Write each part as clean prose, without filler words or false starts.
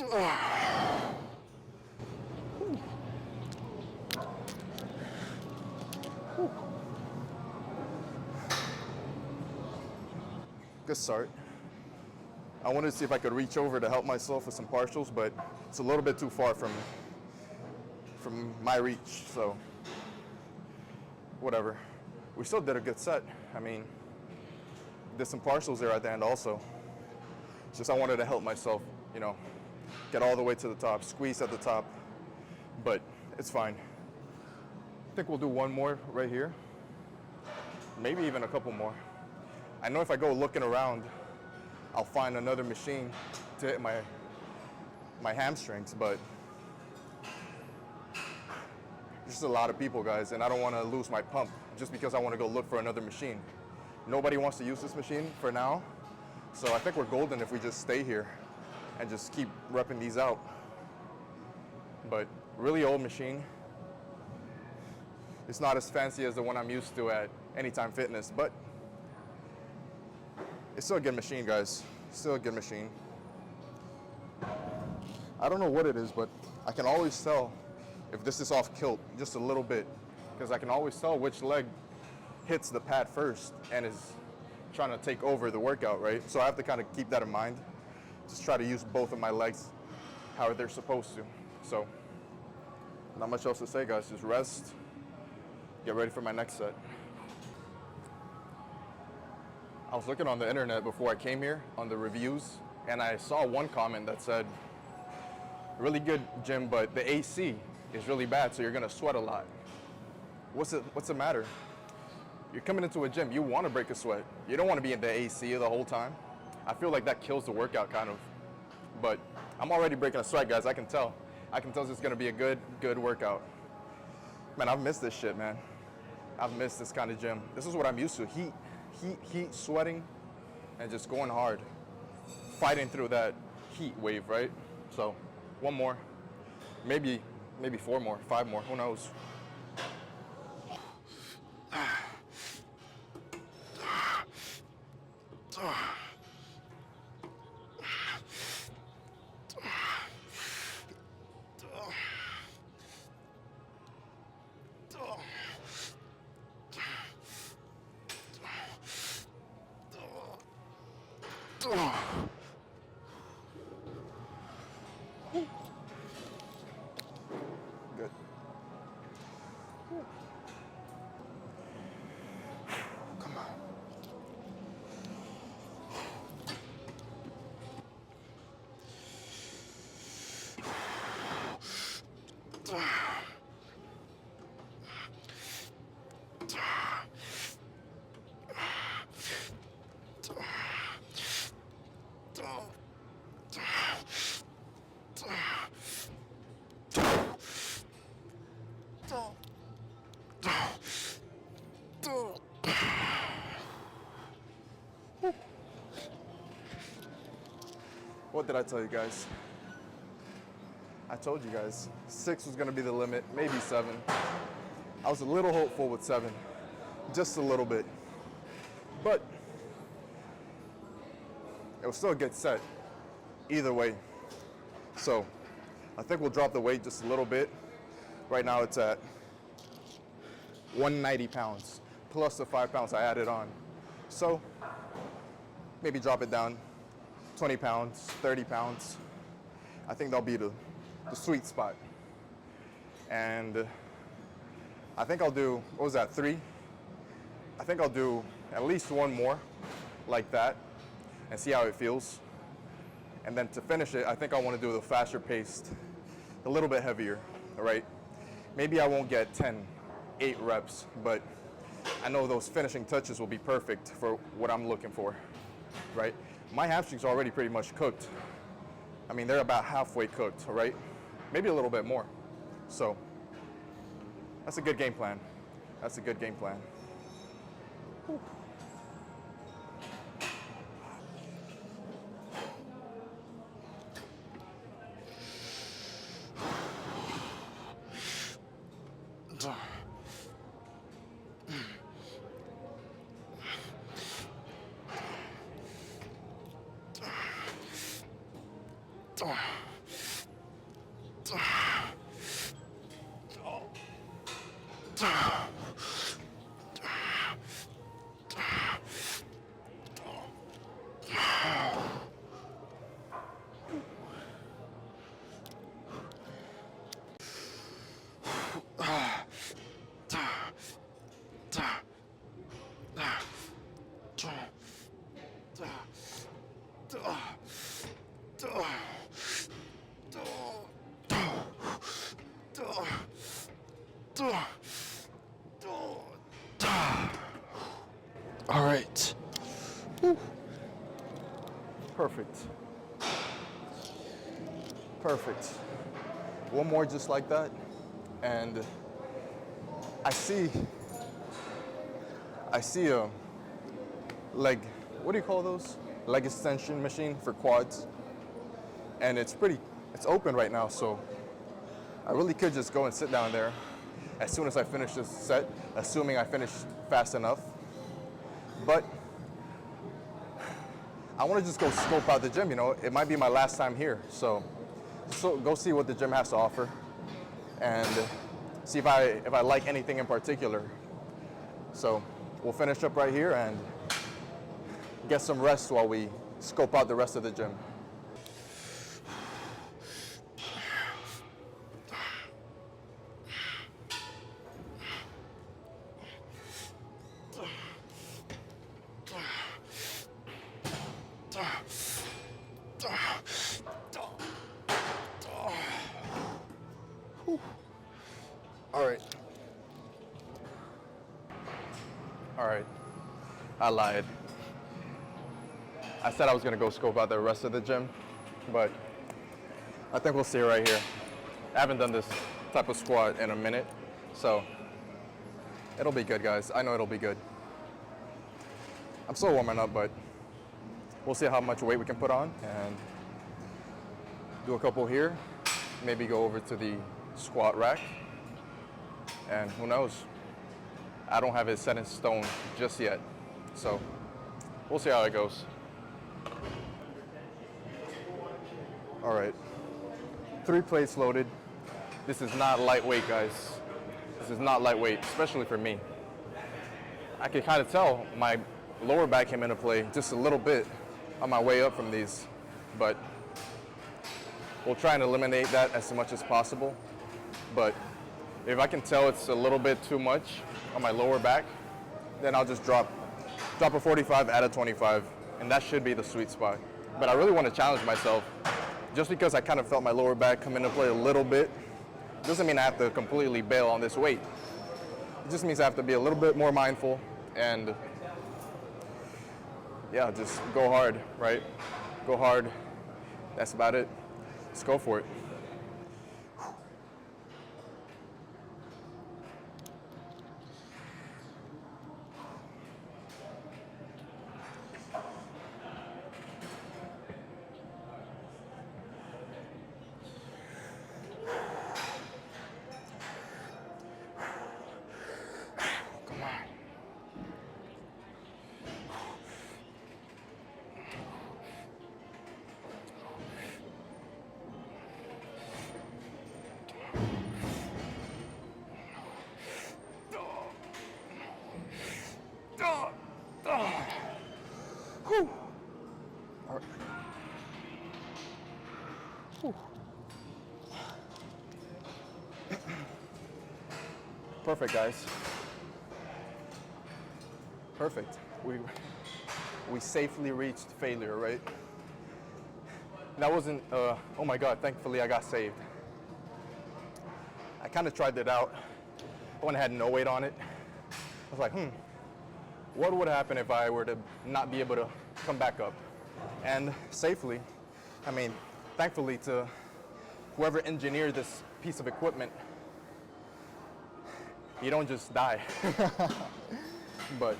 Good start. I wanted to see if I could reach over to help myself with some partials, but it's a little bit too far from my reach, so whatever. We still did a good set. I mean, did some partials there at the end also. It's just I wanted to help myself, you know, get all the way to the top, squeeze at the top, but it's fine. I think we'll do one more right here, maybe even a couple more. I know if I go looking around, I'll find another machine to hit my hamstrings, but there's just a lot of people, guys, and I don't want to lose my pump just because I want to go look for another machine. Nobody wants to use this machine for now, so I think we're golden if we just stay here and just keep repping these out. But really old machine. It's not as fancy as the one I'm used to at Anytime Fitness, but it's still a good machine, guys. Still a good machine. I don't know what it is, but I can always tell if this is off kilt just a little bit, because I can always tell which leg hits the pad first and is trying to take over the workout, right? So I have to kind of keep that in mind. Just try to use both of my legs how they're supposed to. So not much else to say, guys. Just rest, get ready for my next set. I was looking on the internet before I came here on the reviews, and I saw one comment that said, really good gym, but the AC is really bad, so you're gonna sweat a lot. What's the matter? You're coming into a gym, you wanna break a sweat. You don't wanna be in the AC the whole time. I feel like that kills the workout kind of. But I'm already breaking a sweat, guys, I can tell. I can tell this is gonna be a good workout. Man, I've missed this shit, man. I've missed this kind of gym. This is what I'm used to, heat, sweating, and just going hard. Fighting through that heat wave, right? So, one more, maybe 4 more, 5 more, who knows? Good. Come on. What did I tell you guys? I told you guys 6 was gonna be the limit, maybe 7. I was a little hopeful with 7, just a little bit. But it was still a good set, either way. So I think we'll drop the weight just a little bit. Right now it's at 190 pounds, plus the 5 pounds I added on. So maybe drop it down 20 pounds, 30 pounds. I think that'll be the sweet spot. And I think I'll do, what was that, 3? I think I'll do at least 1 more like that and see how it feels. And then to finish it, I think I want to do the faster paced, a little bit heavier, all right? Maybe I won't get 8 reps, but I know those finishing touches will be perfect for what I'm looking for, right? My hamstrings are already pretty much cooked. I mean, they're about halfway cooked, all right? Maybe a little bit more. So that's a good game plan. That's a good game plan. Whew. All right. Woo. Perfect. Perfect. One more just like that. And I see a leg, what do you call those? Leg extension machine for quads. And it's open right now, so I really could just go and sit down there as soon as I finish this set, assuming I finish fast enough. But I want to just go scope out the gym, you know. It might be my last time here, so go see what the gym has to offer and see if I like anything in particular. So we'll finish up right here and get some rest while we scope out the rest of the gym. All right, I lied. I said I was gonna go scope out the rest of the gym, but I think we'll see right here. I haven't done this type of squat in a minute, so it'll be good, guys. I know it'll be good. I'm still warming up, but we'll see how much weight we can put on and do a couple here, maybe go over to the squat rack, and who knows? I don't have it set in stone just yet, so we'll see how it goes. All right, 3 plates loaded. This is not lightweight, guys. This is not lightweight, especially for me. I can kind of tell my lower back came into play just a little bit on my way up from these, but we'll try and eliminate that as much as possible. But if I can tell it's a little bit too much on my lower back, then I'll just drop a 45, add a 25, and that should be the sweet spot. But I really want to challenge myself. Just because I kind of felt my lower back come into play a little bit, doesn't mean I have to completely bail on this weight. It just means I have to be a little bit more mindful and yeah, just go hard, right? Go hard. That's about it. Let's go for it. Whew. All right. Whew. Perfect, guys. Perfect. We safely reached failure, right? That wasn't, oh my God, thankfully I got saved. I kind of tried it out. I went ahead and no weight on it. I was like, what would happen if I were to not be able to come back up? And safely, I mean, thankfully to whoever engineered this piece of equipment, you don't just die. But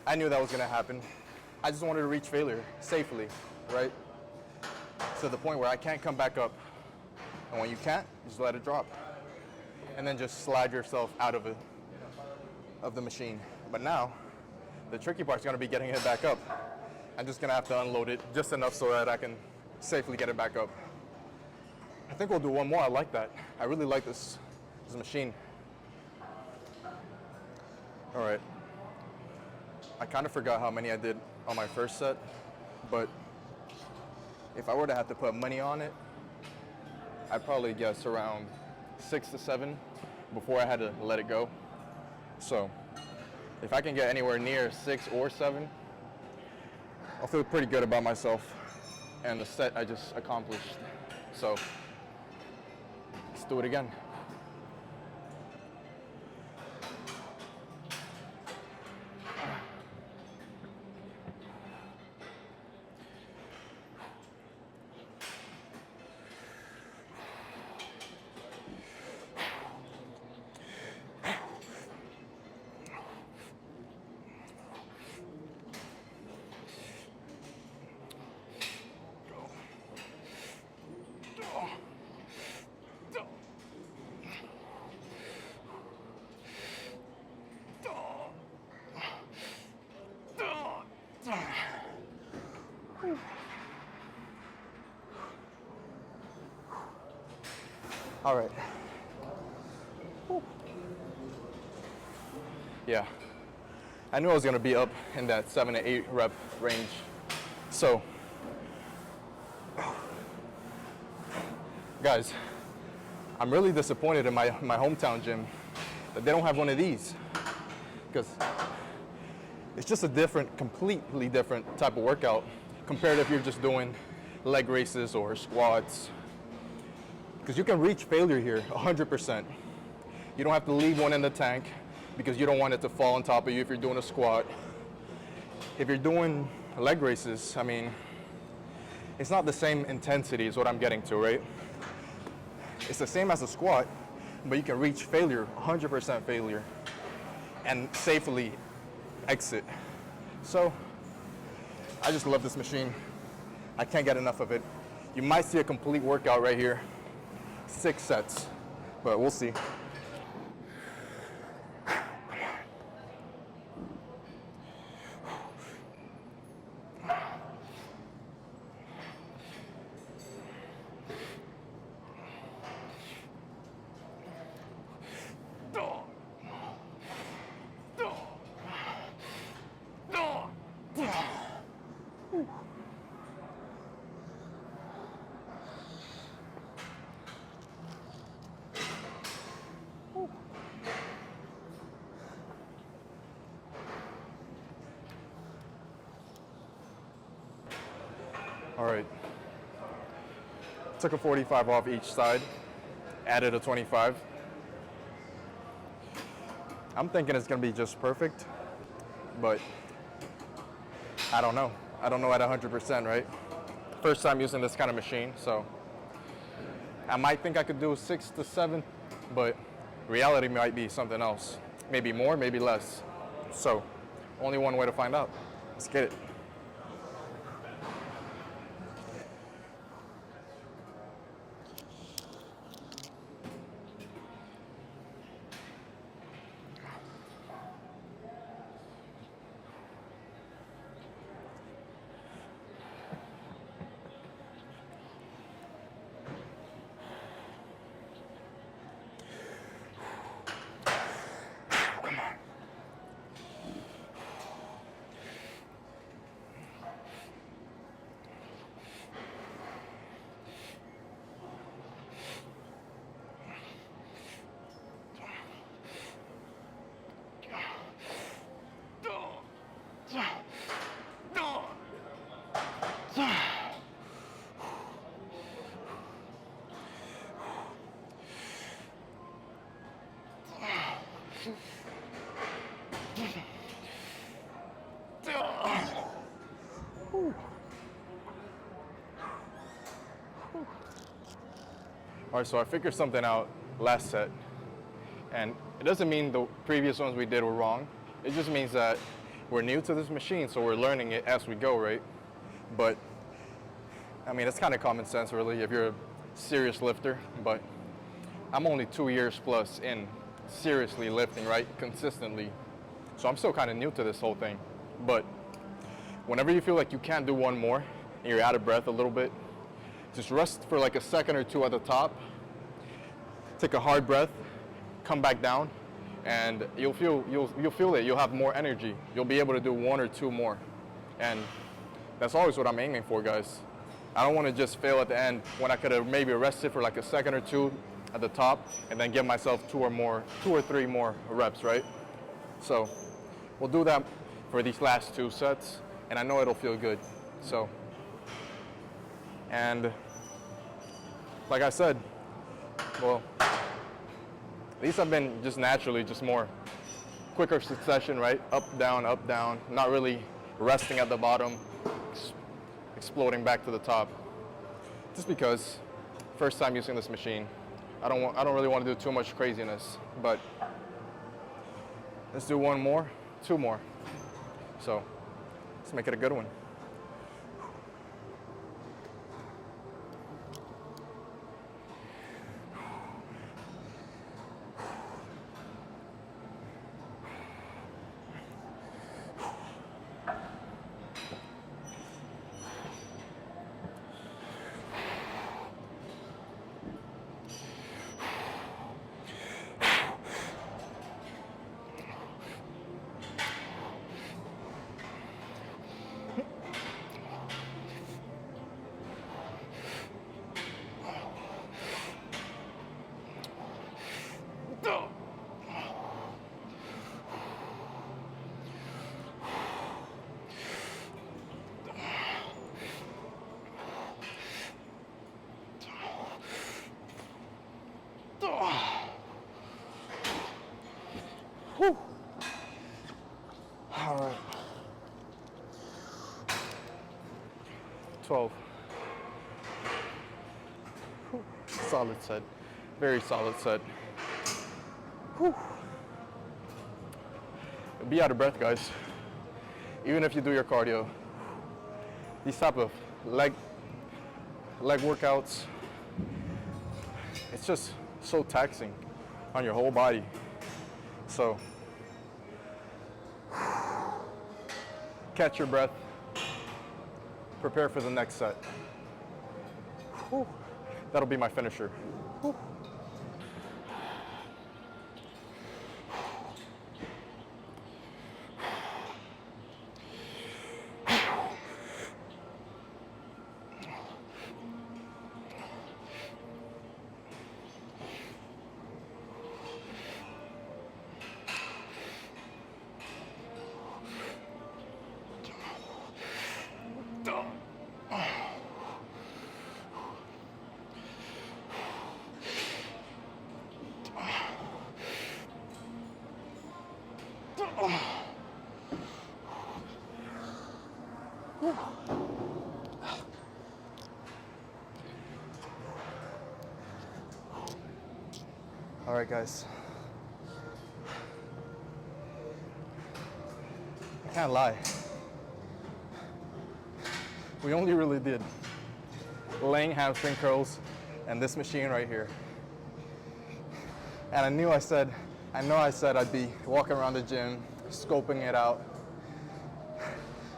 I knew that was gonna happen. I just wanted to reach failure safely, right? To the point where I can't come back up. And when you can't, just let it drop. And then just slide yourself out of the machine. But now, the tricky part's gonna be getting it back up. I'm just gonna have to unload it just enough so that I can safely get it back up. I think we'll do one more. I like that. I really like this machine. All right. I kind of forgot how many I did on my first set, but if I were to have to put money on it, I'd probably guess around 6 to 7 before I had to let it go. So if I can get anywhere near 6 or 7, I'll feel pretty good about myself and the set I just accomplished. So let's do it again. All right. Yeah, I knew I was gonna be up in that 7 to 8 rep range. So, guys, I'm really disappointed in my hometown gym that they don't have one of these, because it's just a completely different type of workout compared if you're just doing leg races or squats. Because you can reach failure here 100%. You don't have to leave one in the tank because you don't want it to fall on top of you if you're doing a squat. If you're doing leg races, I mean, it's not the same intensity is what I'm getting to, right? It's the same as a squat, but you can reach failure, 100% failure, and safely exit. So, I just love this machine. I can't get enough of it. You might see a complete workout right here. 6 sets, but we'll see. All right, took a 45 off each side, added a 25. I'm thinking it's gonna be just perfect, but I don't know. I don't know at 100%, right? First time using this kind of machine, so I might think I could do 6 to 7, but reality might be something else. Maybe more, maybe less. So, only one way to find out. Let's get it. All right, so I figured something out last set, and it doesn't mean the previous ones we did were wrong. It just means that we're new to this machine, so we're learning it as we go, right? But, I mean, it's kind of common sense, really, if you're a serious lifter, but I'm only 2 years plus in seriously lifting, right, consistently. So I'm still kind of new to this whole thing. But whenever you feel like you can't do one more, and you're out of breath a little bit, just rest for like a second or two at the top, take a hard breath, come back down, and you'll feel it. You'll have more energy. You'll be able to do 1 or 2 more, and that's always what I'm aiming for, guys. I don't want to just fail at the end when I could have maybe rested for like a second or 2 at the top, and then give myself 2 or 3 more reps, right? So we'll do that for these last 2 sets, and I know it'll feel good. So, and like I said, well, these have been just naturally just more quicker succession, right? Up, down, not really resting at the bottom, exploding back to the top. Just because first time using this machine, I don't really want to do too much craziness, but let's do 1 more, 2 more. So let's make it a good one. Whew. All right. 12. Whew. Solid set. Very solid set. Whew. Be out of breath, guys. Even if you do your cardio. These type of leg workouts, it's just so taxing on your whole body. So catch your breath, prepare for the next set. Whew. That'll be my finisher. Whew. All right, guys. I can't lie. We only really did laying hamstring curls and this machine right here. And I know I said I'd be walking around the gym, scoping it out.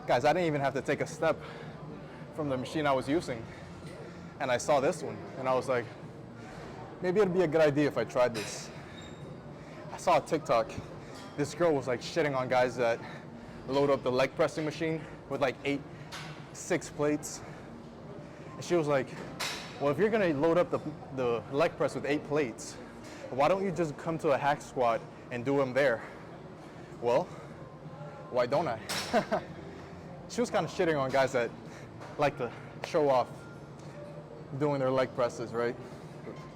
Guys, I didn't even have to take a step from the machine I was using. And I saw this one, and I was like, maybe it'd be a good idea if I tried this. I saw a TikTok. This girl was like shitting on guys that load up the leg pressing machine with like 6 plates. And she was like, well, if you're gonna load up the leg press with 8 plates, why don't you just come to a hack squat and do them there? Well, why don't I? She was kind of shitting on guys that like to show off doing their leg presses, right?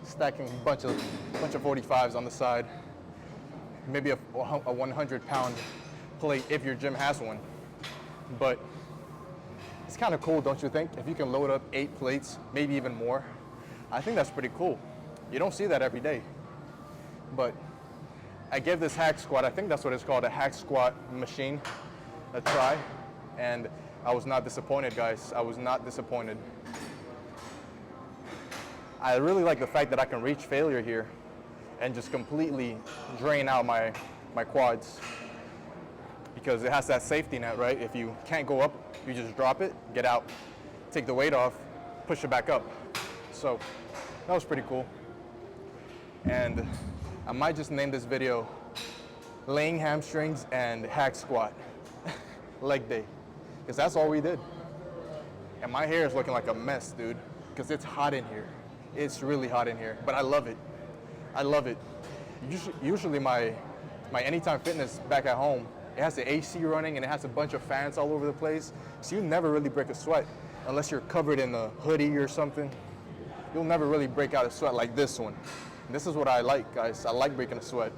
Stacking a bunch of 45s on the side, maybe a 100-pound plate if your gym has one. But it's kind of cool, don't you think? If you can load up 8 plates, maybe even more, I think that's pretty cool. You don't see that every day. But I gave this hack squat, I think that's what it's called, a hack squat machine, a try, and I was not disappointed, guys. I was not disappointed. I really like the fact that I can reach failure here and just completely drain out my quads, because it has that safety net, right? If you can't go up, you just drop it, get out, take the weight off, push it back up. So that was pretty cool. And I might just name this video laying hamstrings and hack squat, leg day, because that's all we did. And my hair is looking like a mess, dude, because it's hot in here. It's really hot in here, but I love it. I love it. Usually my Anytime Fitness back at home, it has the AC running and it has a bunch of fans all over the place, so you never really break a sweat unless you're covered in a hoodie or something. You'll never really break out a sweat like this one. And this is what I like, guys. I like breaking a sweat.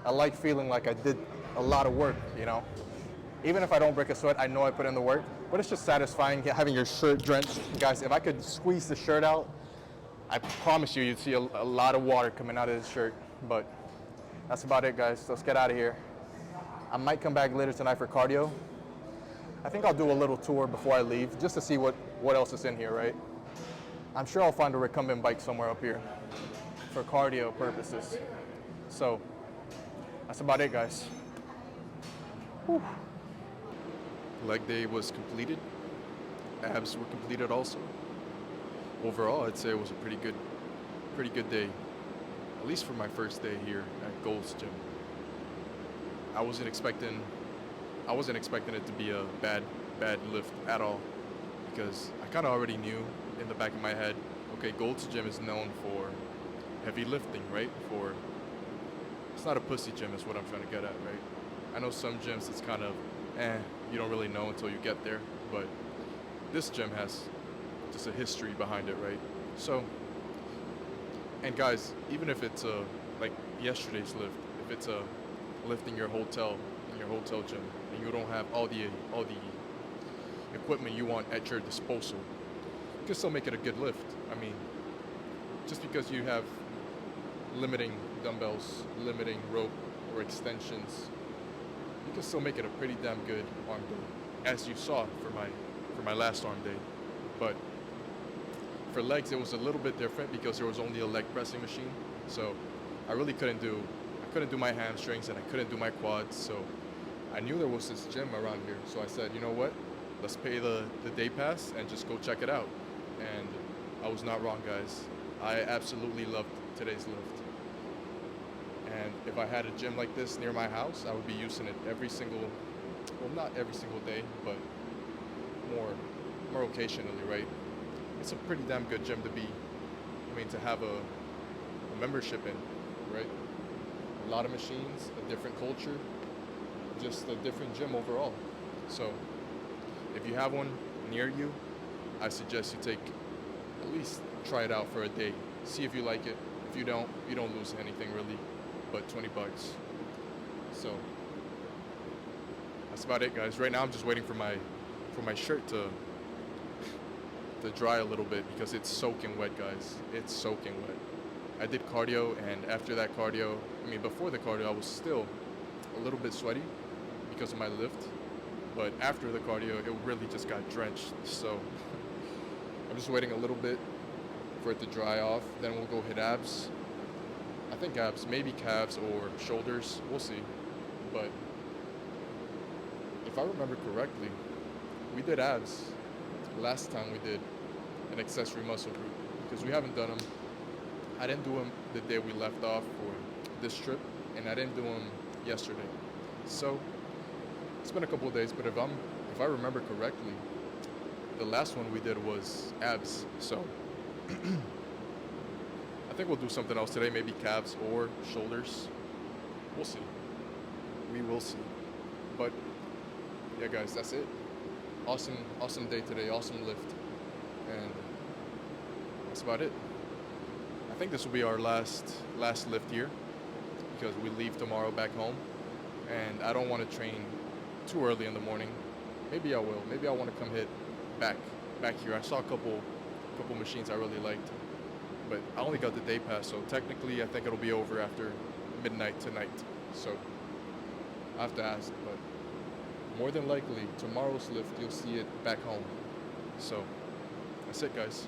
I like feeling like I did a lot of work, you know? Even if I don't break a sweat, I know I put in the work, but it's just satisfying having your shirt drenched. Guys, if I could squeeze the shirt out, I promise you, you'd see a lot of water coming out of this shirt. But that's about it, guys. So let's get out of here. I might come back later tonight for cardio. I think I'll do a little tour before I leave, just to see what else is in here, right? I'm sure I'll find a recumbent bike somewhere up here for cardio purposes. So that's about it, guys. Whew. Leg day was completed. Abs were completed also. Overall, I'd say it was a pretty good day, at least for my first day here at Gold's Gym. I wasn't expecting it to be a bad lift at all, because I kind of already knew in the back of my head, okay, Gold's Gym is known for heavy lifting, right? It's not a pussy gym is what I'm trying to get at, right? I know some gyms it's kind of, you don't really know until you get there, but this gym has just a history behind it, right? So, and guys, even if it's like yesterday's lift, if it's a lift in your hotel gym, and you don't have all the equipment you want at your disposal, you can still make it a good lift. I mean, just because you have limiting dumbbells, limiting rope or extensions, you can still make it a pretty damn good arm day, as you saw for my last arm day. But for legs, it was a little bit different because there was only a leg pressing machine, so I really couldn't do my hamstrings and I couldn't do my quads. So I knew there was this gym around here, so I said, you know what, let's pay the day pass and just go check it out. And I was not wrong, guys. I absolutely loved today's lift. And if I had a gym like this near my house, I would be using it not every single day, but more occasionally, right? It's a pretty damn good gym to have a membership in, right? A lot of machines, a different culture, just a different gym overall. So if you have one near you, I suggest you at least try it out for a day. See if you like it. If you don't lose anything really, but $20. So that's about it, guys. Right now I'm just waiting for my shirt to dry a little bit because it's soaking wet, guys. It's soaking wet. I did cardio, and after that cardio, before the cardio, I was still a little bit sweaty because of my lift, but after the cardio, it really just got drenched. So I'm just waiting a little bit for it to dry off. Then we'll go hit abs. I think abs, maybe calves or shoulders. We'll see. But if I remember correctly, we did abs last time we did an accessory muscle group, because we haven't done them. I didn't do them the day we left off for this trip, and I didn't do them yesterday. So it's been a couple of days, but if I remember correctly, the last one we did was abs. So I think we'll do something else today, maybe calves or shoulders. We'll see. We will see. But yeah, guys, that's it. Awesome day today, awesome lift. And that's about it. I think this will be our last lift here, because we leave tomorrow back home, and I don't want to train too early in the morning. Maybe I will. Maybe I want to come hit back here. I saw a couple machines I really liked, but I only got the day pass, so technically I think it'll be over after midnight tonight. So I have to ask, but more than likely tomorrow's lift you'll see it back home. So that's it, guys.